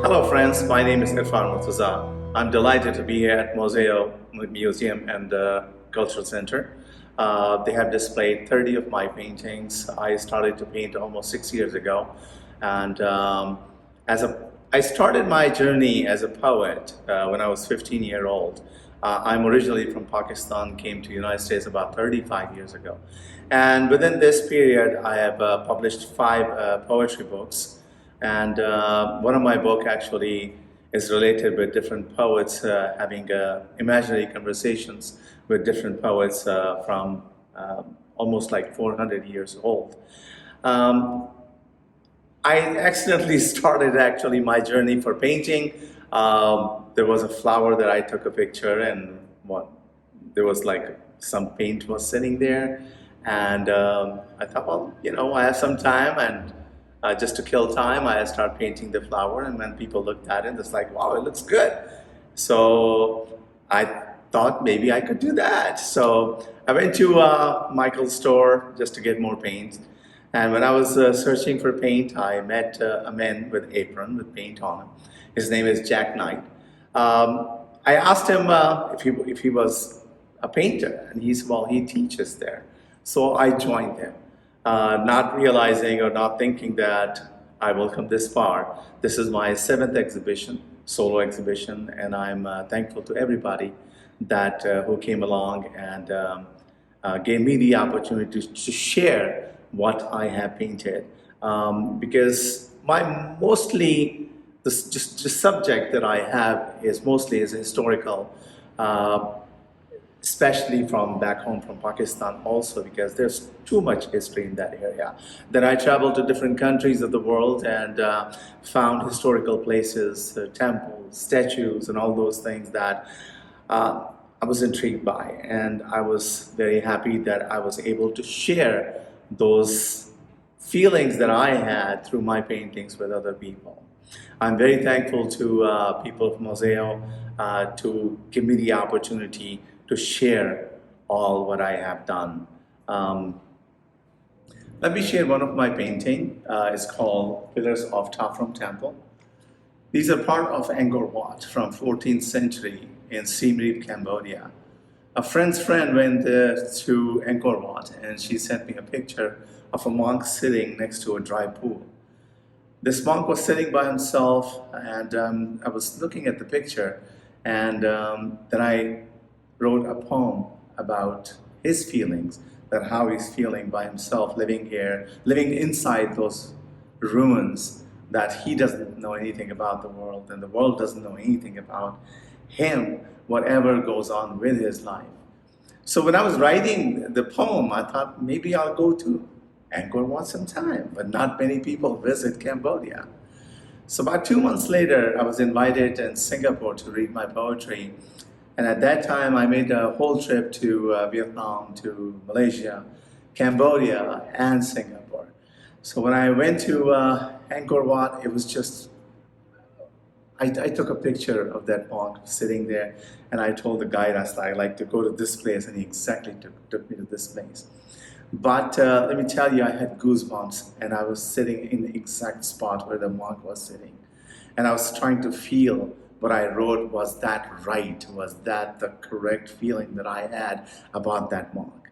Hello friends, my name is Irfan Murtaza. I'm delighted to be here at MUZEO, Museum and Cultural Center. They have displayed 30 of my paintings. I started to paint almost 6 years ago. And I started my journey as a poet when I was 15 years old. I'm originally from Pakistan, came to the United States about 35 years ago. And within this period, I have published 5 poetry books. And one of my book actually is related with different poets having imaginary conversations with different poets from almost like 400 years old. I accidentally started actually my journey for painting. There was a flower that I took a picture, and there was like some paint was sitting there, and I thought, well, I have some time, and just to kill time, I started painting the flower, and when people looked at it, it's like, wow, it looks good. So I thought maybe I could do that. So I went to Michael's store just to get more paint. And when I was searching for paint, I met a man with apron with paint on him. His name is Jack Knight. I asked him if he was a painter, and he said, well, he teaches there. So I joined him. Not realizing or not thinking that I will come this far. This is my 7th exhibition, solo exhibition, and I'm thankful to everybody that who came along and gave me the opportunity to share what I have painted. Because the subject that I have is mostly historical, especially from back home from Pakistan also, because there's too much history in that area. Then I traveled to different countries of the world and found historical places, temples, statues, and all those things that I was intrigued by. And I was very happy that I was able to share those feelings that I had through my paintings with other people. I'm very thankful to people of MUZEO to give me the opportunity to share all what I have done. Let me share one of my painting. It's called Pillars of Tafrum Temple. These are part of Angkor Wat from 14th century in Siem Reap, Cambodia. A friend's friend went to Angkor Wat, and she sent me a picture of a monk sitting next to a dry pool. This monk was sitting by himself, and I was looking at the picture, and then I wrote a poem about his feelings, that how he's feeling by himself, living here, living inside those ruins, that he doesn't know anything about the world, and the world doesn't know anything about him, whatever goes on with his life. So when I was writing the poem, I thought maybe I'll go to Angkor Wat sometime, but not many people visit Cambodia. So about 2 months later, I was invited in Singapore to read my poetry. And at that time, I made a whole trip to Vietnam, to Malaysia, Cambodia, and Singapore. So when I went to Angkor Wat, it was just, I took a picture of that monk sitting there, and I told the guide, I said, I'd like to go to this place, and he exactly took me to this place. But let me tell you, I had goosebumps, and I was sitting in the exact spot where the monk was sitting. And I was trying to feel what I wrote, was that right? Was that the correct feeling that I had about that monk?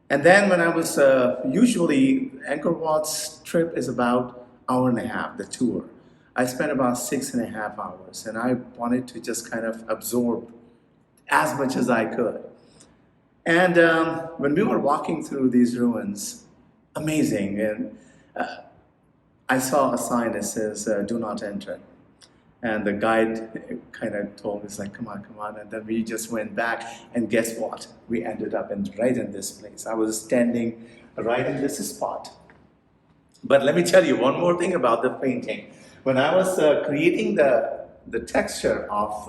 And then when I was, usually Angkor Wat's trip is about 1.5 hours, the tour. I spent about 6.5 hours, and I wanted to just kind of absorb as much as I could. And when we were walking through these ruins, amazing, and I saw a sign that says, do not enter. And the guide kind of told us, like, come on. And then we just went back, and guess what? We ended up right in this place. I was standing right in this spot. But let me tell you one more thing about the painting. When I was creating the texture of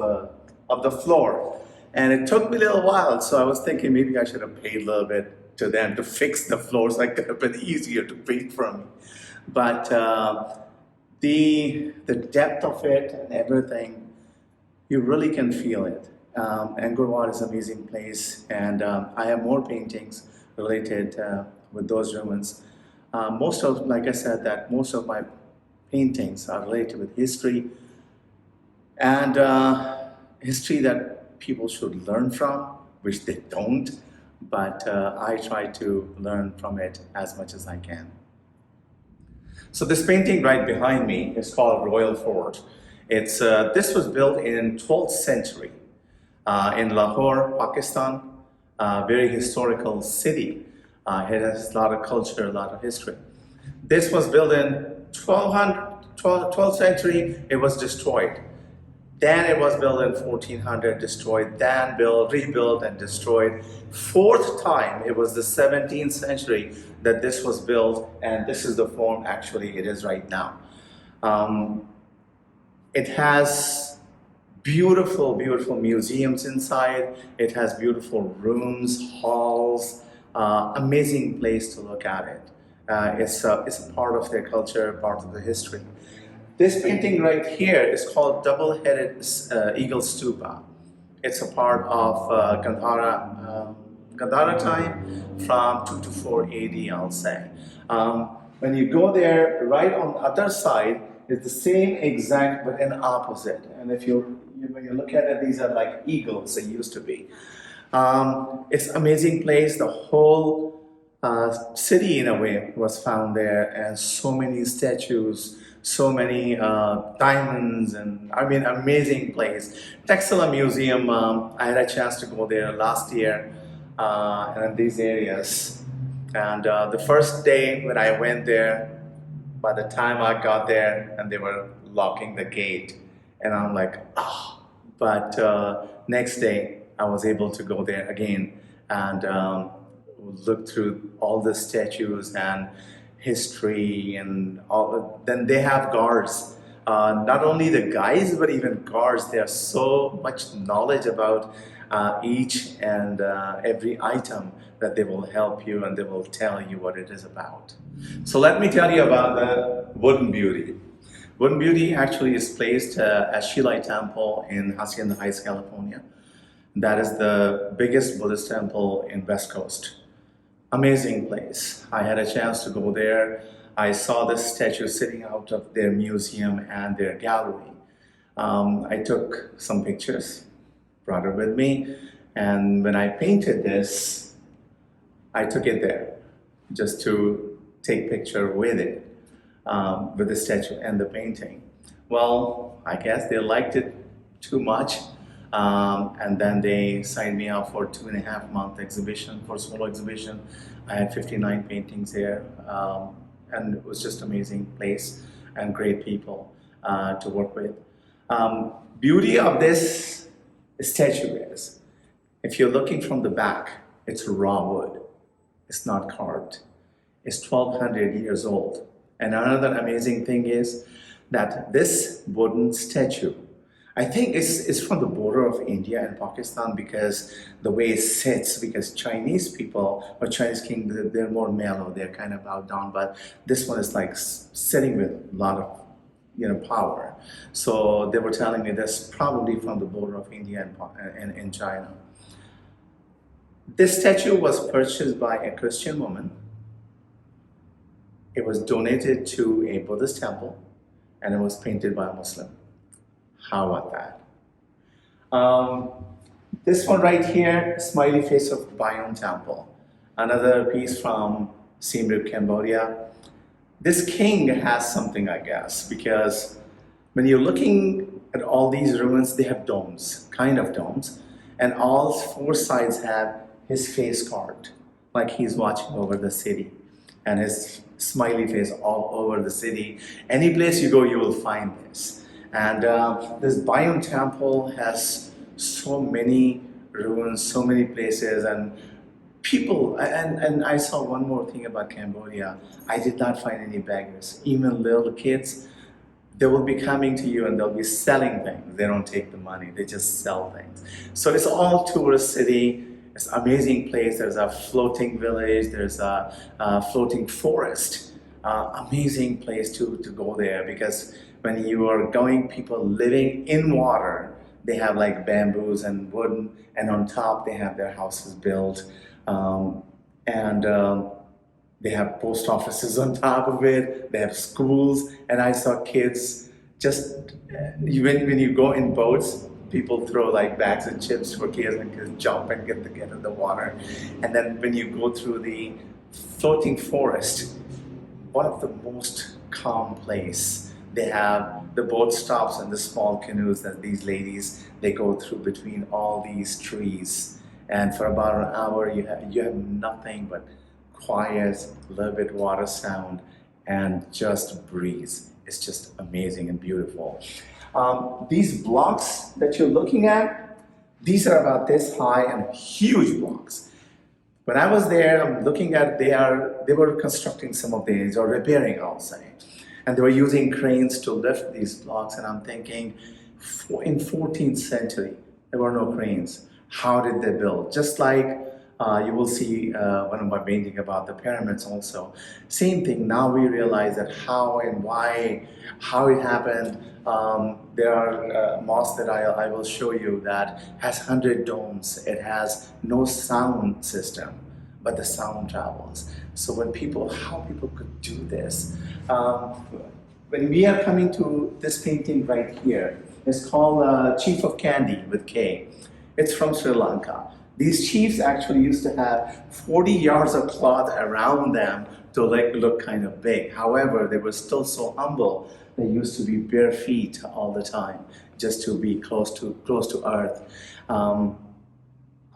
the floor, and it took me a little while, so I was thinking maybe I should have paid a little bit to them to fix the floor, so it could have been easier to paint for me. But the depth of it and everything, you really can feel it. Angkor Wat is an amazing place, and I have more paintings related with those ruins. Like I said, that most of my paintings are related with history, and history that people should learn from, which they don't, but I try to learn from it as much as I can. So this painting right behind me is called Royal Fort. This was built in 12th century in Lahore, Pakistan, a very historical city. It has a lot of culture, a lot of history. This was built in 12th century. It was destroyed. Then it was built in 1400, destroyed, then built, rebuilt, and destroyed. Fourth time, it was the 17th century that this was built, and this is the form actually it is right now. It has beautiful, beautiful museums inside. It has beautiful rooms, halls, amazing place to look at it. It's a part of their culture, part of the history. This painting right here is called Double-Headed Eagle Stupa. It's a part of Gandhara time from 2 to 4 AD, I'll say. When you go there, right on the other side is the same exact but in opposite. And if when you look at it, these are like eagles, they used to be. It's an amazing place. The whole city, in a way, was found there, and so many statues, so many diamonds, and I mean, amazing place. Textile Museum, I had a chance to go there last year in these areas. And the first day when I went there, by the time I got there, and they were locking the gate, and I'm like, ah. But next day, I was able to go there again and look through all the statues and history and all. Then they have guards, not only the guys but even guards. They have so much knowledge about each and every item that they will help you and they will tell you what it is about. So let me tell you about the Wooden Beauty. Wooden Beauty actually is placed at Shilai Temple in Hacienda Heights, California. That is the biggest Buddhist temple in West Coast. Amazing place. I had a chance to go there. I saw this statue sitting out of their museum and their gallery. I took some pictures, brought it with me, and when I painted this, I took it there just to take picture with it, with the statue and the painting. Well, I guess they liked it too much. And then they signed me up for a 2.5-month exhibition, for solo exhibition. I had 59 paintings there, and it was just amazing place and great people to work with. Beauty of this statue is, if you're looking from the back, it's raw wood. It's not carved. It's 1,200 years old. And another amazing thing is that this wooden statue, I think it's from the border of India and Pakistan, because the way it sits, because Chinese people or Chinese king, they're more mellow, they're kind of bowed down, but this one is like sitting with a lot of power. So they were telling me that's probably from the border of India and China. This statue was purchased by a Christian woman. It was donated to a Buddhist temple, and it was painted by a Muslim. How about that? This one right here, smiley face of Bayon Temple. Another piece from Siem Reap, Cambodia. This king has something, I guess, because when you're looking at all these ruins, they have domes, kind of domes, and all 4 sides have his face carved, like he's watching over the city, and his smiley face all over the city. Any place you go, you will find this. And this Bayon Temple has so many ruins, so many places, and people. And I saw one more thing about Cambodia. I did not find any beggars. Even little kids, they will be coming to you and they'll be selling things. They don't take the money, they just sell things. So it's all tourist city. It's an amazing place. There's a floating village, there's a floating forest. Amazing place to go there, because when you are going, people living in water, they have like bamboos and wooden, and on top they have their houses built, and they have post offices on top of it, they have schools, and I saw kids just when you go in boats, people throw like bags of chips for kids and kids jump and get in the water. And then when you go through the floating forest, one of the most calm place. They have the boat stops and the small canoes that these ladies, they go through between all these trees. And for about an hour, you have nothing but quiet, a little bit water sound, and just breeze. It's just amazing and beautiful. These blocks that you're looking at, these are about this high and huge blocks. When I was there, I'm looking at they were constructing some of these or repairing, I'll say, and they were using cranes to lift these blocks. And I'm thinking, in 14th century, there were no cranes. How did they build? Just like you will see one of my painting about the pyramids also. Same thing. Now we realize that how and why, how it happened. There are mosques that I will show you that has 100 domes. It has no sound system, but the sound travels. So how people could do this. When we are coming to this painting right here, it's called Chief of Kandy with K. It's from Sri Lanka. These chiefs actually used to have 40 yards of cloth around them to look kind of big. However, they were still so humble. They used to be bare feet all the time, just to be close to earth.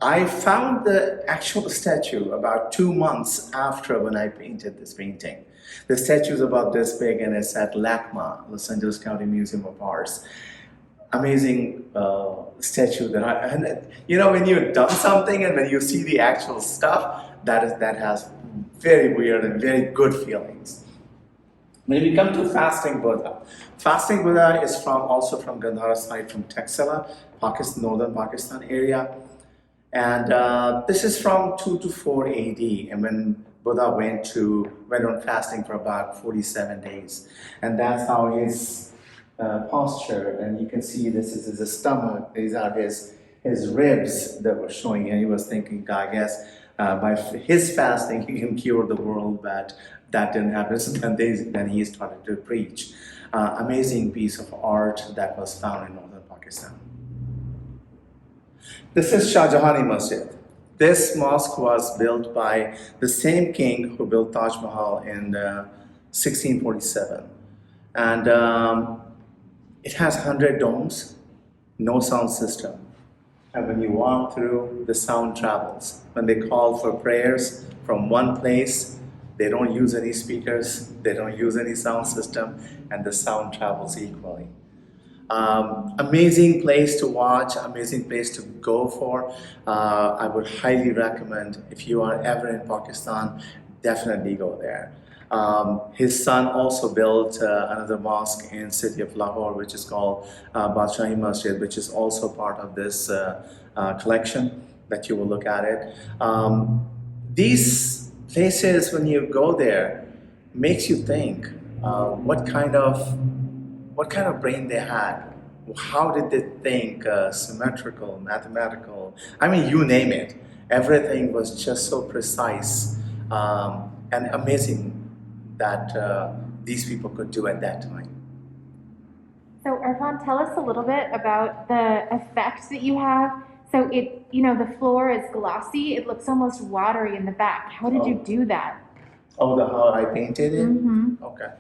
I found the actual statue about 2 months after when I painted this painting. The statue is about this big, and it's at LACMA, Los Angeles County Museum of Arts. Amazing statue when you've done something and when you see the actual stuff, that has very weird and very good feelings. When we come to Fasting Buddha, Fasting Buddha is also from Gandhara side, from Taxila, Pakistan, northern Pakistan area. And this is from 2 to 4 AD, and when Buddha went on fasting for about 47 days. And that's how his posture, and you can see this is his stomach, these are his ribs that were showing, and he was thinking, I guess, by his fasting he can cure the world, but that didn't happen. So then he started to preach. Amazing piece of art that was found in northern Pakistan. This is Shah Jahani Masjid. This mosque was built by the same king who built Taj Mahal in 1647. And it has 100 domes, no sound system. And when you walk through, the sound travels. When they call for prayers from one place, they don't use any speakers, they don't use any sound system, and the sound travels equally. Amazing place to watch, amazing place to go for. I would highly recommend, if you are ever in Pakistan, definitely go there. His son also built another mosque in city of Lahore, which is called Badshahi Masjid, which is also part of this collection that you will look at it. These places, when you go there, makes you think what kind of brain they had. How did they think? Symmetrical, mathematical, I mean, you name it. Everything was just so precise and amazing that these people could do at that time. So Irfan, tell us a little bit about the effect that you have. So the floor is glossy. It looks almost watery in the back. How did you do that? How I painted it? Mm-hmm. Okay.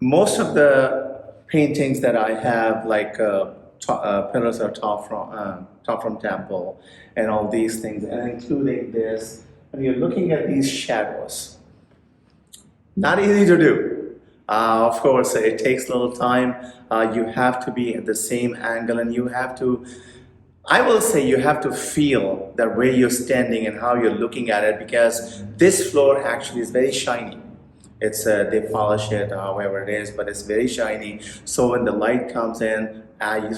Most of the paintings that I have, like pillars are top from temple, and all these things, and including this, when you're looking at these shadows, not easy to do. Of course, it takes a little time. You have to be at the same angle, and you have to, I will say, you have to feel the way you're standing and how you're looking at it, because this floor actually is very shiny. It's they polish it however it is, but it's very shiny. So when the light comes in,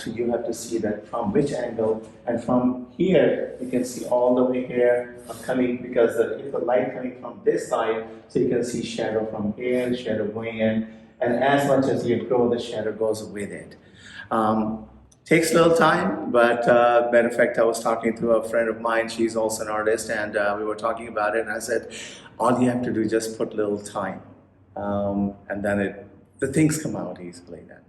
you have to see that from which angle, and from here you can see all the way here coming, because if the light coming from this side, so you can see shadow from here, shadow going in, and as much as you grow, the shadow goes with it. Takes a little time, but matter of fact, I was talking to a friend of mine. She's also an artist, and we were talking about it. And I said, all you have to do is just put a little time. and then the things come out easily then.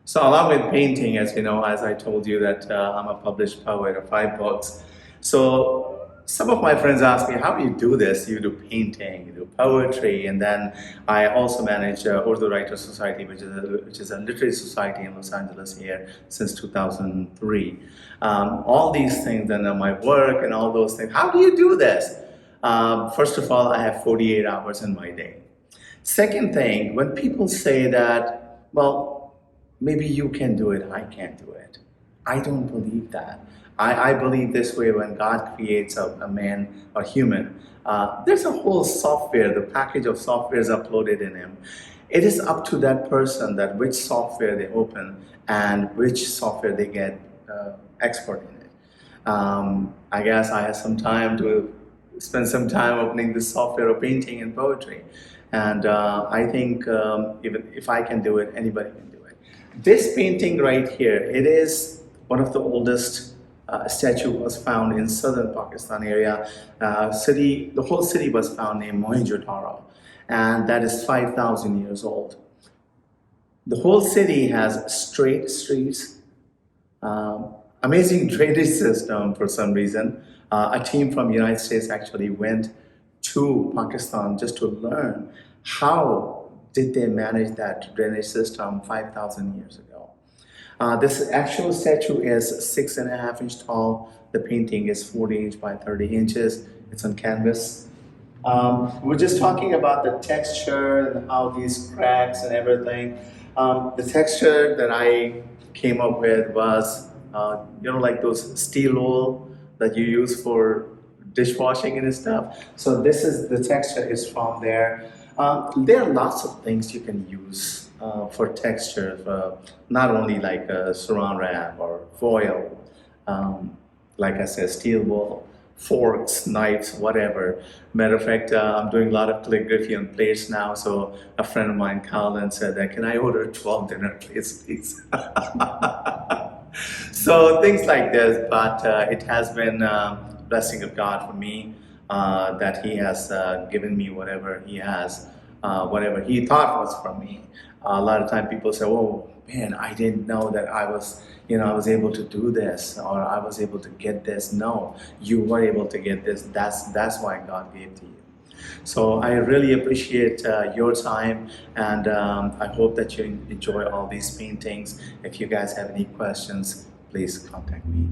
So along with painting, as you know, as I told you that I'm a published poet of 5 books. So some of my friends ask me, how do you do this? You do painting, you do poetry, and then I also manage Urdu Writers Society, which is a literary society in Los Angeles here since 2003. All these things and my work and all those things. How do you do this? First of all, I have 48 hours in my day. Second thing, when people say that, well, maybe you can do it, I can't do it. I don't believe that. I believe this way: when God creates a man or human, there's a whole software, the package of software is uploaded in him. It is up to that person that which software they open and which software they get expert in it. I guess I have some time to spend some time opening this software of painting and poetry. And I think even if I can do it, anybody can do it. This painting right here, it is one of the oldest statue was found in southern Pakistan area. The whole city was found in Mohenjo-daro, and that is 5,000 years old. The whole city has straight streets, amazing drainage system for some reason. A team from the United States actually went to Pakistan just to learn how did they manage that drainage system 5,000 years ago. This actual statue is 6.5 inches tall. The painting is 40 inches by 30 inches. It's on canvas. We're just talking about the texture and how these cracks and everything. The texture that I came up with was, like those steel wool that you use for dishwashing and stuff. So the texture is from there. There are lots of things you can use for texture, not only like saran wrap or foil, like I said, steel wool, forks, knives, whatever. Matter of fact, I'm doing a lot of calligraphy on plates now, so a friend of mine called and said that, can I order 12 dinner plates, please? So things like this, but it has been a blessing of God for me, that He has given me whatever He has, whatever He thought was from me. A lot of time people say, oh man, I didn't know that I was able to do this, or I was able to get this. No, you were able to get this. That's why God gave to you. So I really appreciate your time, and I hope that you enjoy all these paintings. If you guys have any questions, please contact me.